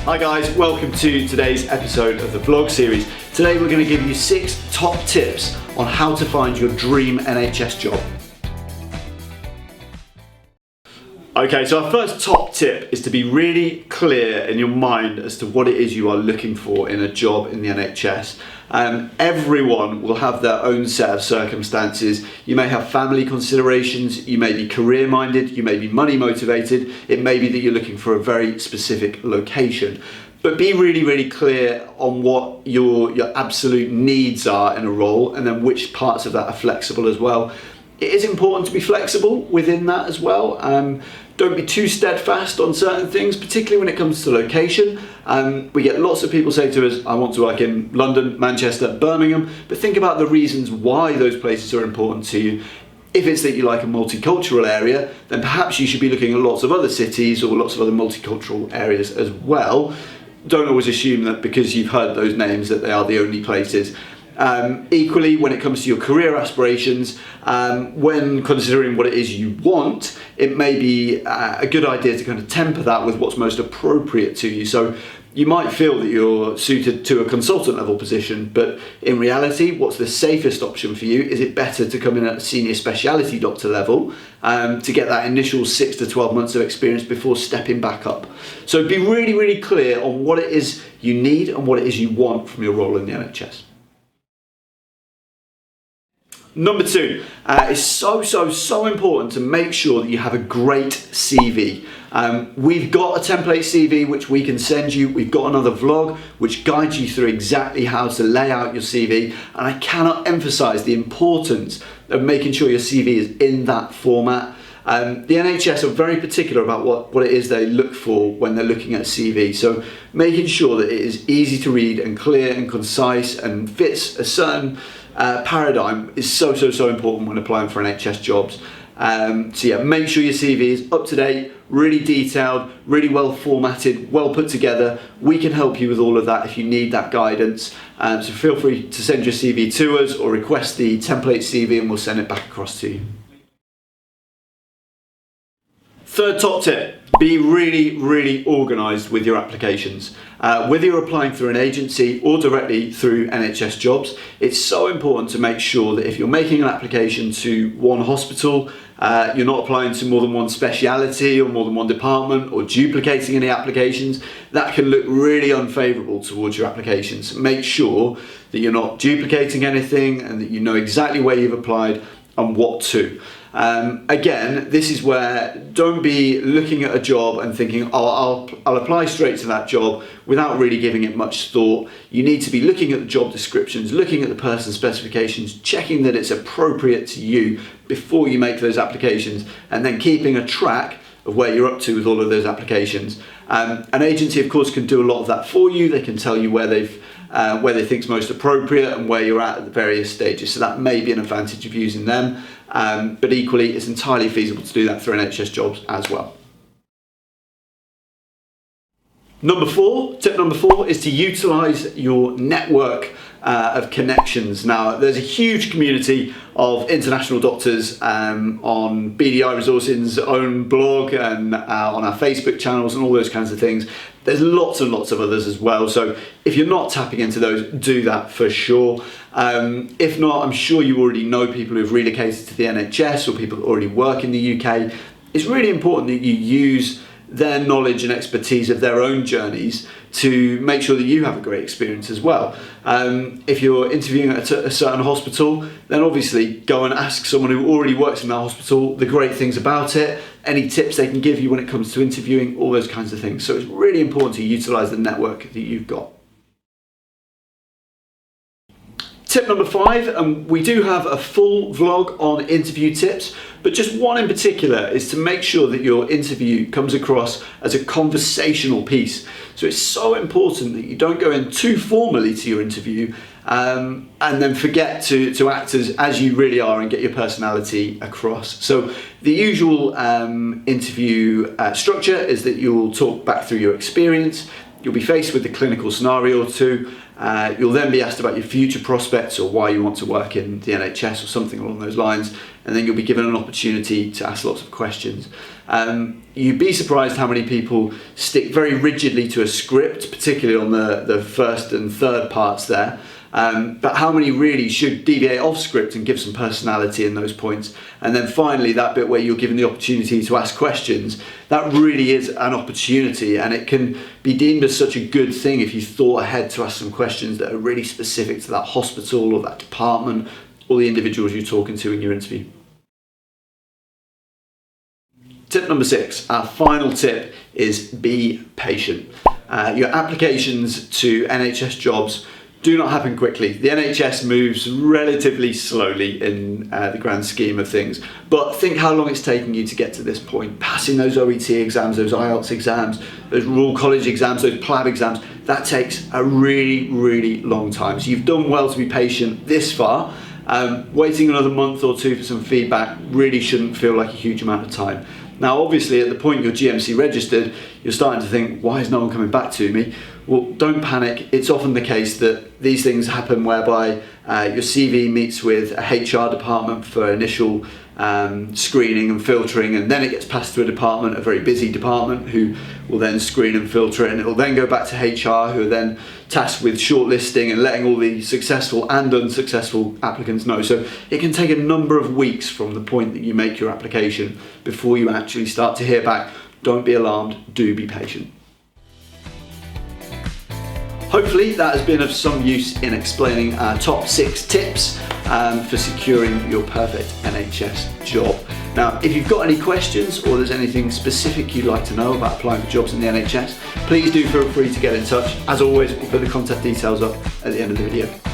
Hi guys, welcome to today's episode of the vlog series. Today we're going to give you 6 top tips on how to find your dream NHS job. Okay, so our first top tip is to be really clear in your mind as to what it is you are looking for in a job in the NHS. Everyone will have their own set of circumstances. You may have family considerations, you may be career minded, you may be money motivated, it may be that you're looking for a very specific location. But be really clear on what your absolute needs are in a role, and then which parts of that are flexible as well. It is important to be flexible within that as well. Don't be too steadfast on certain things, particularly when it comes to location. We get lots of people say to us, I want to work in London, Manchester, Birmingham, but think about the reasons why those places are important to you. If it's that you like a multicultural area, then perhaps you should be looking at lots of other cities or lots of other multicultural areas as well. Don't always assume that because you've heard those names that they are the only places. Equally, when it comes to your career aspirations, when considering what it is you want, it may be a good idea to kind of temper that with what's most appropriate to you. So you might feel that you're suited to a consultant level position, but in reality, what's the safest option for you? Is it better to come in at a senior speciality doctor level to get that initial 6 to 12 months of experience before stepping back up? So be really clear on what it is you need and what it is you want from your role in the NHS. Number 2, it's so important to make sure that you have a great CV. We've got a template CV which we can send you. We've got another vlog which guides you through exactly how to lay out your CV, and I cannot emphasize the importance of making sure your CV is in that format. The NHS are very particular about what it is they look for when they're looking at a CV, so making sure that it is easy to read and clear and concise and fits a certain paradigm is so important when applying for NHS jobs. So yeah, make sure your CV is up to date, really detailed, really well formatted, well put together. We can help you with all of that if you need that guidance. So feel free to send your CV to us or request the template CV and we'll send it back across to you. Third top tip, be really organised with your applications. Whether you're applying through an agency or directly through NHS jobs, it's so important to make sure that if you're making an application to one hospital, you're not applying to more than one speciality or more than one department or duplicating any applications. That can look really unfavourable towards your applications. Make sure that you're not duplicating anything and that you know exactly where you've applied and what to. Again, this is where don't be looking at a job and thinking, oh, I'll apply straight to that job without really giving it much thought. You need to be looking at the job descriptions, looking at the person specifications, checking that it's appropriate to you before you make those applications, and then keeping a track of where you're up to with all of those applications. An agency, of course, can do a lot of that for you. They can tell you where they think is most appropriate and where you're at the various stages. So that may be an advantage of using them. But equally, it's entirely feasible to do that through NHS jobs as well. Tip number four is to utilise your network of connections. Now, there's a huge community of international doctors on BDI Resourcing's own blog and on our Facebook channels and all those kinds of things. There's lots and lots of others as well. So if you're not tapping into those, do that for sure. If not, I'm sure you already know people who've relocated to the NHS or people that already work in the UK. It's really important that you use their knowledge and expertise of their own journeys to make sure that you have a great experience as well. If you're interviewing at a certain hospital, then obviously go and ask someone who already works in that hospital the great things about it, any tips they can give you when it comes to interviewing, all those kinds of things. So it's really important to utilise the network that you've got. Tip number 5, and we do have a full vlog on interview tips, but just one in particular is to make sure that your interview comes across as a conversational piece. So it's so important that you don't go in too formally to your interview and then forget to act as you really are and get your personality across. So the usual interview structure is that you'll talk back through your experience, you'll be faced with a clinical scenario or two. You'll then be asked about your future prospects or why you want to work in the NHS or something along those lines. and then you'll be given an opportunity to ask lots of questions. You'd be surprised how many people stick very rigidly to a script, particularly on the first and third parts there. But how many really should deviate off script and give some personality in those points? And then finally, that bit where you're given the opportunity to ask questions, that really is an opportunity, and it can be deemed as such a good thing if you thought ahead to ask some questions that are really specific to that hospital or that department or the individuals you're talking to in your interview. Tip number 6, our final tip, is be patient. Your applications to NHS jobs do not happen quickly. The NHS moves relatively slowly in the grand scheme of things, but think how long it's taken you to get to this point. Passing those OET exams, those IELTS exams, those Royal College exams, those PLAB exams, that takes a really, really long time. So you've done well to be patient this far. Waiting another month or two for some feedback really shouldn't feel like a huge amount of time. Now, obviously, at the point you're GMC registered, you're starting to think, why is no one coming back to me? Well, don't panic. It's often the case that these things happen whereby your CV meets with a HR department for initial screening and filtering, and then it gets passed to a department, a very busy department, who will then screen and filter it, and it will then go back to HR, who are then tasked with shortlisting and letting all the successful and unsuccessful applicants know. So it can take a number of weeks from the point that you make your application before you actually start to hear back. Don't be alarmed, do be patient. Hopefully that has been of some use in explaining our top 6 tips for securing your perfect NHS job. Now, if you've got any questions or there's anything specific you'd like to know about applying for jobs in the NHS, please do feel free to get in touch. As always, we'll put the contact details up at the end of the video.